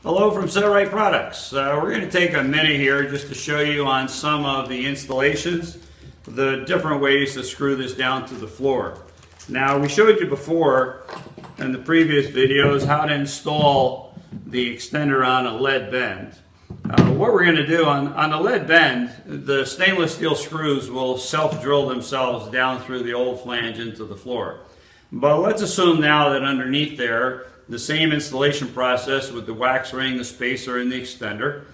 Hello from Set-Rite Products. We're going to take a minute here just to show you on some of the installations, the different ways to screw this down to the floor. Now, we showed you before in the previous videos how to install the extender on a lead bend. What we're going to do on a lead bend, the stainless steel screws will self-drill themselves down through the old flange into the floor. But let's assume now that underneath there, the same installation process with the wax ring, the spacer, and the extender,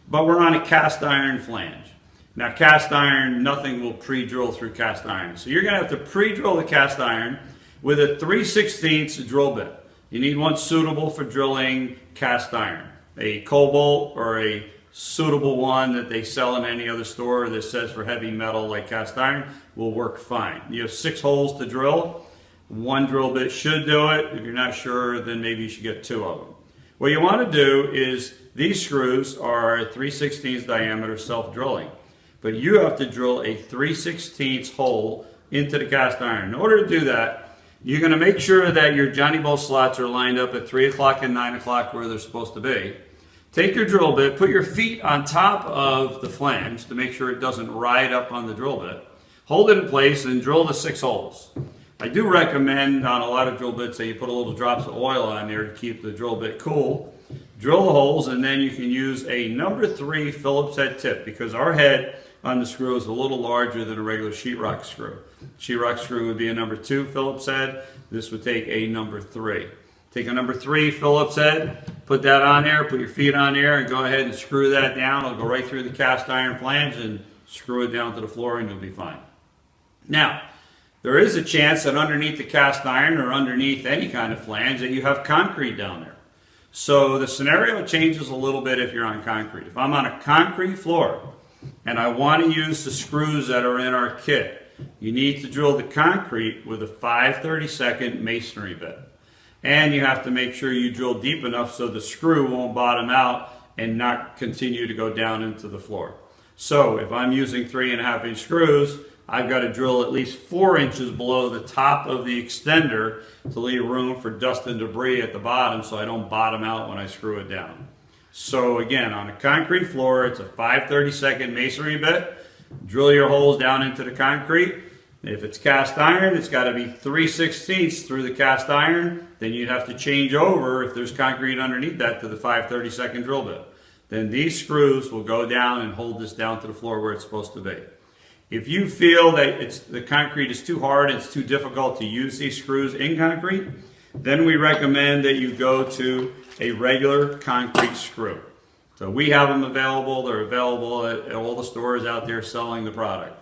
but we're on a cast iron flange. Now cast iron, nothing will pre-drill through cast iron. So you're going to have to pre-drill the cast iron with a 3/16 drill bit. You need one suitable for drilling cast iron. A cobalt or a suitable one that they sell in any other store that says for heavy metal like cast iron will work fine. You have 6 holes to drill. One drill bit should do it. If you're not sure, then maybe you should get 2 of them. What you want to do is, these screws are 3/16 diameter self-drilling, but you have to drill a 3/16 hole into the cast iron. In order to do that, you're going to make sure that your Johnny bolt slots are lined up at 3 o'clock and 9 o'clock where they're supposed to be. Take your drill bit, put your feet on top of the flange to make sure it doesn't ride up on the drill bit. Hold it in place and drill the 6 holes. I do recommend on a lot of drill bits that you put a little drops of oil on there to keep the drill bit cool. Drill the holes, and then you can use a number 3 Phillips head tip, because our head on the screw is a little larger than a regular sheetrock screw. Sheetrock screw would be a number 2 Phillips head. This would take a number 3. Take a number 3 Phillips head, put that on there, put your feet on there, and go ahead and screw that down. It'll go right through the cast iron flange and screw it down to the floor, and you'll be fine. Now, there is a chance that underneath the cast iron or underneath any kind of flange that you have concrete down there. So the scenario changes a little bit if you're on concrete. If I'm on a concrete floor and I want to use the screws that are in our kit, you need to drill the concrete with a 5/32 masonry bit. And you have to make sure you drill deep enough so the screw won't bottom out and not continue to go down into the floor. So if I'm using 3.5-inch screws, I've got to drill at least 4 inches below the top of the extender to leave room for dust and debris at the bottom so I don't bottom out when I screw it down. So again, on a concrete floor, it's a 5/32 masonry bit. Drill your holes down into the concrete. If it's cast iron, it's got to be 3/16 through the cast iron. Then you'd have to change over, if there's concrete underneath that, to the 5/32 drill bit. Then these screws will go down and hold this down to the floor where it's supposed to be. If you feel that the concrete is too hard, it's too difficult to use these screws in concrete, then we recommend that you go to a regular concrete screw. So we have them available. They're available at all the stores out there selling the product.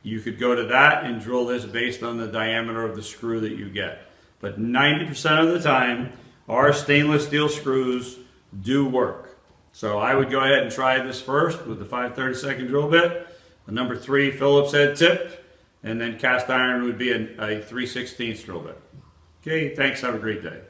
You could go to that and drill this based on the diameter of the screw that you get. But 90% of the time, our stainless steel screws do work. So I would go ahead and try this first with the 5/32 drill bit. A number 3 Phillips head tip, and then cast iron would be a 3/16 drill bit. Okay, thanks, have a great day.